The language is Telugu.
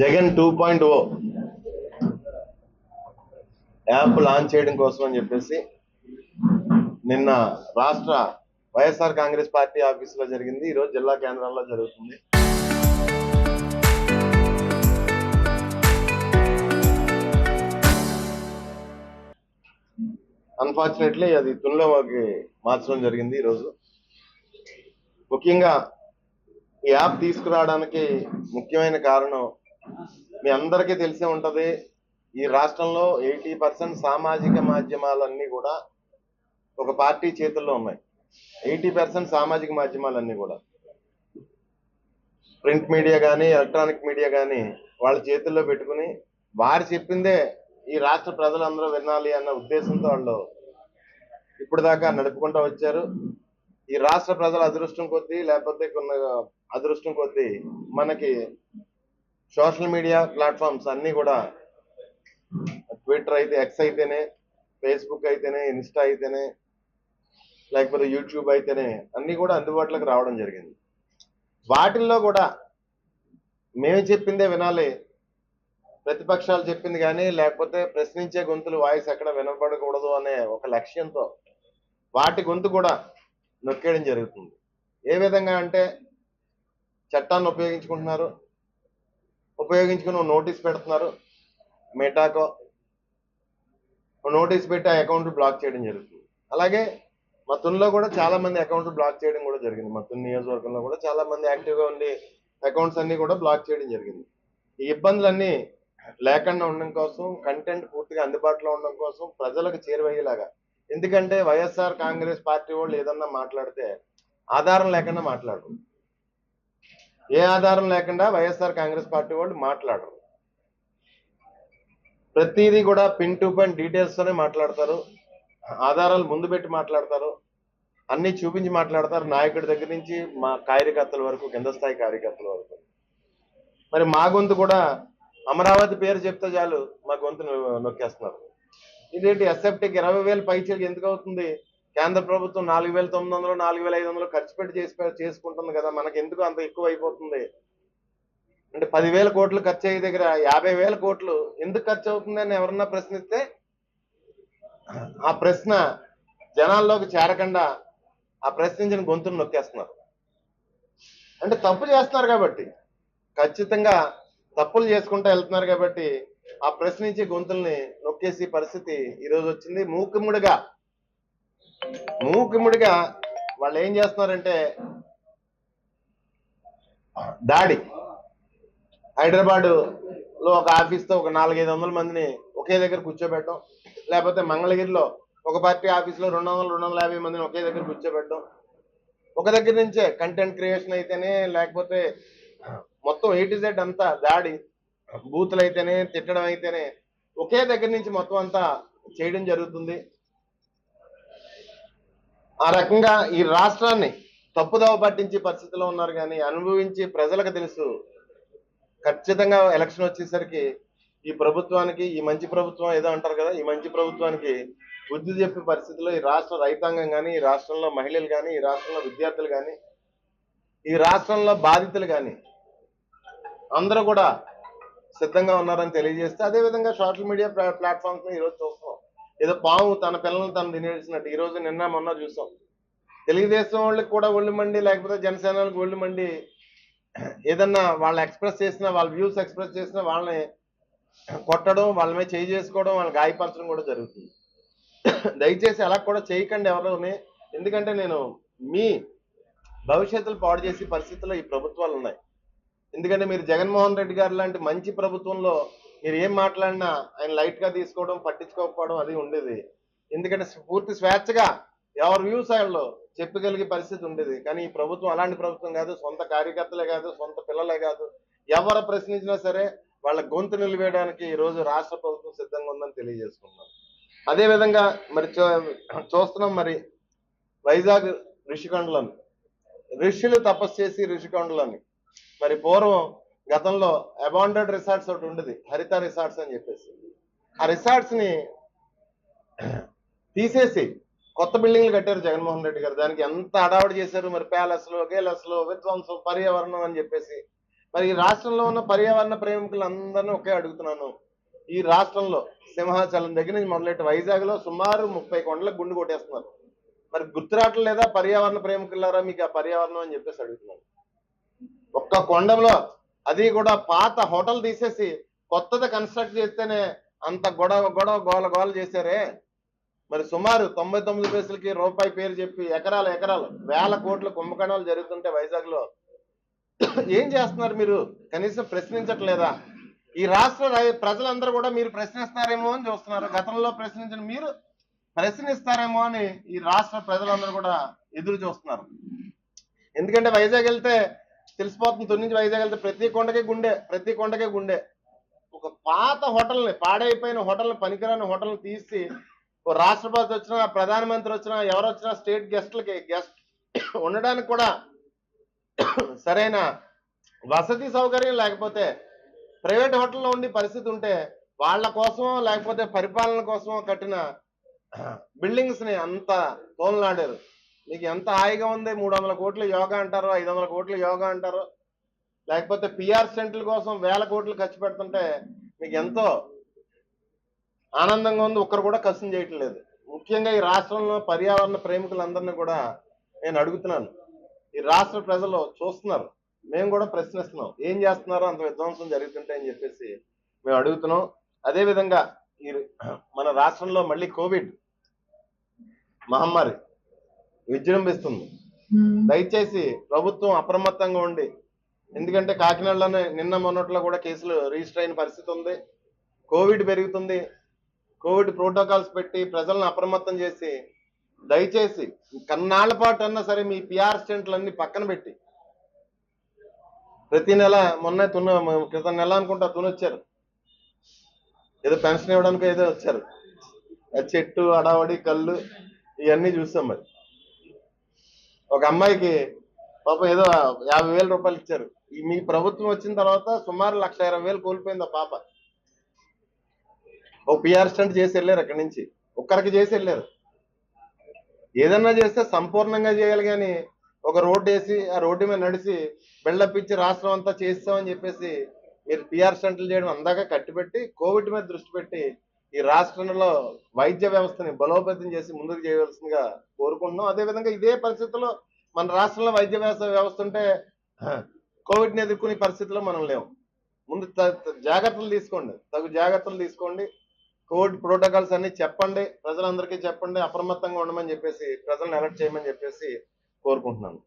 జగన్ 2.0 యాప్ లాంచ్ చేయడం కోసం అని చెప్పేసి నిన్న రాష్ట్ర వైఎస్ఆర్ కాంగ్రెస్ పార్టీ ఆఫీసులో జరిగింది. ఈరోజు జిల్లా కేంద్రంలో జరుగుతుంది. అన్ఫార్చునేట్లీ అది తునిలోకి మార్చడం జరిగింది. ఈరోజు ముఖ్యంగా ఈ యాప్ తీసుకురావడానికి ముఖ్యమైన కారణం మీ అందరికీ తెలిసే ఉంటది. ఈ రాష్ట్రంలో 80% సామాజిక మాధ్యమాలన్నీ కూడా ఒక పార్టీ చేతుల్లో ఉన్నాయి. 80% సామాజిక మాధ్యమాలన్నీ కూడా ప్రింట్ మీడియా కానీ ఎలక్ట్రానిక్ మీడియా కానీ వాళ్ళ చేతుల్లో పెట్టుకుని వారు చెప్పిందే ఈ రాష్ట్ర ప్రజలందరూ వినాలి అన్న ఉద్దేశంతో వాళ్ళు ఇప్పుడు దాకా నడుపుకుంటూ వచ్చారు. ఈ రాష్ట్ర ప్రజల అదృష్టం కొద్దీ లేకపోతే కొన్ని అదృష్టం కొద్దీ మనకి సోషల్ మీడియా ప్లాట్ఫామ్స్ అన్నీ కూడా ట్విట్టర్ అయితే, ఎక్స్ అయితేనే, ఫేస్బుక్ అయితేనే, ఇన్స్టా అయితేనే, లేకపోతే యూట్యూబ్ అయితేనే అన్నీ కూడా అందుబాటులోకి రావడం జరిగింది. వాటిల్లో కూడా మేము చెప్పిందే వినాలి, ప్రతిపక్షాలు చెప్పింది కానీ లేకపోతే ప్రశ్నించే గొంతులు వాయిస్ ఎక్కడ వినపడకూడదు అనే ఒక లక్ష్యంతో వాటి గొంతు కూడా నొక్కేయడం జరుగుతుంది. ఏ విధంగా అంటే చట్టాన్ని ఉపయోగించుకుని నోటీస్ పెడుతున్నారు. మెటాకో నోటీస్ పెట్టి ఆ అకౌంట్ బ్లాక్ చేయడం జరుగుతుంది. అలాగే మా తునిలో కూడా చాలా మంది అకౌంట్లు బ్లాక్ చేయడం కూడా జరిగింది. మా తుని నియోజకవర్గంలో కూడా చాలా మంది యాక్టివ్గా ఉండి అకౌంట్స్ అన్ని కూడా బ్లాక్ చేయడం జరిగింది. ఈ ఇబ్బందులన్నీ లేకుండా ఉండడం కోసం, కంటెంట్ పూర్తిగా అందుబాటులో ఉండడం కోసం, ప్రజలకు చేరువయ్యేలాగా. ఎందుకంటే వైఎస్ఆర్ కాంగ్రెస్ పార్టీ వాళ్ళు ఏదన్నా మాట్లాడితే ఆధారం లేకుండా మాట్లాడరు. ఏ ఆధారం లేకుండా వైఎస్ఆర్ కాంగ్రెస్ పార్టీ వాళ్ళు మాట్లాడరు. ప్రతిదీ కూడా పిన్ టు పిన్ డీటెయిల్స్ తోనే మాట్లాడతారు. ఆధారాలు ముందు పెట్టి మాట్లాడతారు. అన్ని చూపించి మాట్లాడతారు. నాయకుడి దగ్గర నుంచి మా కార్యకర్తల వరకు, కింద స్థాయి కార్యకర్తల వరకు. మరి మా గొంతు కూడా అమరావతి పేరు చెప్తే చాలు మా గొంతు నొక్కేస్తున్నారు. ఇదేంటి ఎస్ఎఫ్టీకి 20,000 పైచీలకి ఎందుకు అవుతుంది? కేంద్ర ప్రభుత్వం 4,900, 4,500 ఖర్చు పెట్టి చేసుకుంటుంది కదా, మనకి ఎందుకు అంత ఎక్కువ అయిపోతుంది అంటే 10,000 కోట్లు ఖర్చు అయ్యే దగ్గర 50,000 కోట్లు ఎందుకు ఖర్చు అవుతుందని ఎవరన్నా ప్రశ్నిస్తే ఆ ప్రశ్న జనాల్లోకి చేరకుండా ఆ ప్రశ్నించిన గొంతును నొక్కేస్తున్నారు. అంటే తప్పు చేస్తున్నారు కాబట్టి, ఖచ్చితంగా తప్పులు చేసుకుంటూ వెళ్తున్నారు కాబట్టి ఆ ప్రశ్నించే గొంతుల్ని నొక్కేసి పరిస్థితి ఈరోజు వచ్చింది. మూకుముడిగా వాళ్ళు ఏం చేస్తున్నారంటే దాడి. హైదరాబాద్లో ఒక ఆఫీస్తో ఒక 400-500 మందిని ఒకే దగ్గర కూర్చోబెట్టడం, లేకపోతే మంగళగిరిలో ఒక పార్టీ ఆఫీస్లో 200-250 మందిని ఒకే దగ్గర కూర్చోబెట్టడం. ఒక దగ్గర నుంచే కంటెంట్ క్రియేషన్ అయితేనే, లేకపోతే మొత్తం A to Z అంతా దాడి, బూతులు అయితేనే, తిట్టడం అయితేనే ఒకే దగ్గర నుంచి మొత్తం అంతా చేయడం జరుగుతుంది. ఆ రకంగా ఈ రాష్ట్రాన్ని తప్పుదోవ పట్టించే పరిస్థితిలో ఉన్నారు. కానీ అనుభవించి ప్రజలకు తెలుసు ఖచ్చితంగా ఎలక్షన్ వచ్చేసరికి ఈ ప్రభుత్వానికి, ఈ మంచి ప్రభుత్వం ఏదో అంటారు కదా, ఈ మంచి ప్రభుత్వానికి బుద్ధి చెప్పే పరిస్థితిలో ఈ రాష్ట్ర రైతాంగం కానీ, ఈ రాష్ట్రంలో మహిళలు కానీ, ఈ రాష్ట్రంలో విద్యార్థులు కానీ, ఈ రాష్ట్రంలో బాధితులు కానీ అందరూ కూడా సిద్ధంగా ఉన్నారని తెలియజేస్తే, అదేవిధంగా సోషల్ మీడియా ప్లాట్ఫామ్స్ ఈరోజు చూస్తాం. ఏదో పాము తన పిల్లలను తను తినేసినట్టు ఈరోజు నిన్న మొన్న చూసాం. తెలుగుదేశం వాళ్ళకి కూడా ఒళ్ళు మండి, లేకపోతే జనసేనలకు ఒళ్ళు మండి ఏదన్నా వాళ్ళు ఎక్స్ప్రెస్ చేసినా, వాళ్ళ వ్యూస్ ఎక్స్ప్రెస్ చేసినా వాళ్ళని కొట్టడం, వాళ్ళ మీద చేయి చేసుకోవడం, వాళ్ళని గాయపరచడం కూడా జరుగుతుంది. దయచేసి అలా కూడా చేయకండి ఎవరోని. ఎందుకంటే నేను మీ భవిష్యత్తులు పాడు చేసే పరిస్థితుల్లో ఈ ప్రభుత్వాలు ఉన్నాయి. ఎందుకంటే మీరు జగన్మోహన్ రెడ్డి గారు లాంటి మంచి ప్రభుత్వంలో మీరు ఏం మాట్లాడినా ఆయన లైట్గా తీసుకోవడం, పట్టించుకోకపోవడం అది ఉండేది. ఎందుకంటే పూర్తి స్వేచ్ఛగా ఎవరి వ్యూస్ వాళ్ళు చెప్పగలిగే పరిస్థితి ఉండేది. కానీ ఈ ప్రభుత్వం అలాంటి ప్రభుత్వం కాదు. సొంత కార్యకర్తలే కాదు, సొంత పిల్లలే కాదు, ఎవరు ప్రశ్నించినా సరే వాళ్ళ గొంతు నిలివేయడానికి ఈరోజు రాష్ట్ర ప్రభుత్వం సిద్ధంగా ఉందని తెలియజేసుకున్నాం. అదేవిధంగా మరి చూస్తున్నాం, మరి వైజాగ్ ఋషికొండలోని ఋషులు తపస్సు చేసి ఋషికొండలోని మరి పూర్వం గతంలో అబాండెడ్ రిసార్ట్స్ ఒకటి ఉండేది, హరిత రిసార్ట్స్ అని చెప్పేసి. ఆ రిసార్ట్స్ ని తీసేసి కొత్త బిల్డింగ్లు కట్టారు జగన్మోహన్ రెడ్డి గారు. దానికి ఎంత హడావుడి చేశారు. మరి ప్యాలెస్లు, గేలెస్లు, విధ్వంసం, పర్యావరణం అని చెప్పేసి మరి ఈ రాష్ట్రంలో ఉన్న పర్యావరణ ప్రేమికులందరినీ ఒకే అడుగుతున్నాను. ఈ రాష్ట్రంలో సింహాచలం దగ్గర నుంచి మొదలెట్టి వైజాగ్ లో సుమారు 30 కొండలకు గుండు కొట్టేస్తున్నారు. మరి గుర్తు రావట్లేదా పర్యావరణ ప్రేమికులారా మీకు ఆ పర్యావరణం అని చెప్పేసి అడుగుతున్నాను. ఒక్క కొండంలో అది కూడా పాత హోటల్ తీసేసి కొత్తది కన్స్ట్రక్ట్ చేస్తేనే అంత గొడవ గొడవ గోల గోల చేశారే. మరి సుమారు 99 పైసలకి రూపాయి పేరు చెప్పి ఎకరాలు ఎకరాలు వేల కోట్ల కుంభకణాలు జరుగుతుంటే వైజాగ్ లో ఏం చేస్తున్నారు మీరు? కనీసం ప్రశ్నించట్లేదా? ఈ రాష్ట్ర ప్రజలందరూ కూడా మీరు ప్రశ్నిస్తారేమో అని చూస్తున్నారు. గతంలో ప్రశ్నించిన మీరు ప్రశ్నిస్తారేమో అని ఈ రాష్ట్ర ప్రజలందరూ కూడా ఎదురు చూస్తున్నారు. ఎందుకంటే వైజాగ్ వెళ్తే తెలిసిపోతుంది. తొలి నుంచి వైజాగ్ వెళ్తే ప్రతి కొండకే గుండె. ఒక పాత హోటల్ని, పాడైపోయిన హోటల్ని, పనికిరాని హోటల్ని తీసి ఓ రాష్ట్రపతి వచ్చినా, ప్రధానమంత్రి వచ్చినా, ఎవరు వచ్చినా స్టేట్ గెస్ట్ ఉండడానికి కూడా సరైన వసతి సౌకర్యం లేకపోతే ప్రైవేట్ హోటల్లో ఉండి పరిస్థితి ఉంటే వాళ్ళ కోసమో లేకపోతే పరిపాలన కోసమో కట్టిన బిల్డింగ్స్ ని అంత తోలనాడారు. మీకు ఎంత హాయిగా ఉంది. 300 కోట్లు యోగా అంటారు, 500 కోట్లు యోగా అంటారు, లేకపోతే పిఆర్ సెంట్ల కోసం వేల కోట్లు ఖర్చు పెడుతుంటే మీకు ఎంతో ఆనందంగా ఉంది. ఒక్కరు కూడా కష్టం చేయటం లేదు. ముఖ్యంగా ఈ రాష్ట్రంలో పర్యావరణ ప్రేమికులందరినీ కూడా నేను అడుగుతున్నాను. ఈ రాష్ట్ర ప్రజలు చూస్తున్నారు, మేము కూడా ప్రశ్నిస్తున్నాం. ఏం చేస్తున్నారో అంత విధ్వంసం జరుగుతుంటే అని చెప్పేసి మేము అడుగుతున్నాం. అదేవిధంగా ఈ మన రాష్ట్రంలో మళ్ళీ కోవిడ్ మహమ్మారి విజృంభిస్తుంది. దయచేసి ప్రభుత్వం అప్రమత్తంగా ఉండి, ఎందుకంటే కాకినాడలోనే నిన్న మొన్నట్లో కూడా కేసులు రిజిస్టర్ అయిన పరిస్థితి ఉంది. కోవిడ్ పెరుగుతుంది. కోవిడ్ ప్రోటోకాల్స్ పెట్టి ప్రజలను అప్రమత్తం చేసి దయచేసి కన్నాళ్ల పాటు అన్నా సరే మీ పిఆర్ స్టెంట్లన్నీ పక్కన పెట్టి ప్రతి నెల క్రితం నెల అనుకుంటా తునొచ్చారు, ఏదో పెన్షన్ ఇవ్వడానికి ఏదో వచ్చారు. చెట్టు అడావడి కళ్ళు ఇవన్నీ చూసాం. మరి ఒక అమ్మాయికి పాపం ఏదో 50,000 రూపాయలు ఇచ్చారు. మీ ప్రభుత్వం వచ్చిన తర్వాత సుమారు 1,20,000 కోల్పోయింది ఆ పాప. ఒక పిఆర్ స్టంట్ చేసి వెళ్ళారు. అక్కడి నుంచి ఒక్కరికి చేసి వెళ్ళారు. ఏదన్నా చేస్తే సంపూర్ణంగా చేయాలి, కానీ ఒక రోడ్డు వేసి ఆ రోడ్డు మీద నడిచి బిల్డప్ ఇచ్చి రాష్ట్రం అంతా చేస్తామని చెప్పేసి మీరు పిఆర్ స్టంట్లు చేయడం అందాక కట్టిపెట్టి కోవిడ్ మీద దృష్టి పెట్టి ఈ రాష్ట్రంలో వైద్య వ్యవస్థని బలోపేతం చేసి ముందుకు చేయవలసిందిగా కోరుకుంటున్నాం. అదేవిధంగా ఇదే పరిస్థితుల్లో మన రాష్ట్రంలో వైద్య వ్యవస్థ ఉంటే కోవిడ్ని ఎదుర్కొనే పరిస్థితిలో మనం లేవు. ముందు జాగ్రత్తలు తీసుకోండి, తగు జాగ్రత్తలు తీసుకోండి. కోవిడ్ ప్రోటోకాల్స్ అన్ని చెప్పండి, ప్రజలందరికీ చెప్పండి, అప్రమత్తంగా ఉండమని చెప్పేసి ప్రజలను అలర్ట్ చేయమని చెప్పేసి కోరుకుంటున్నాను.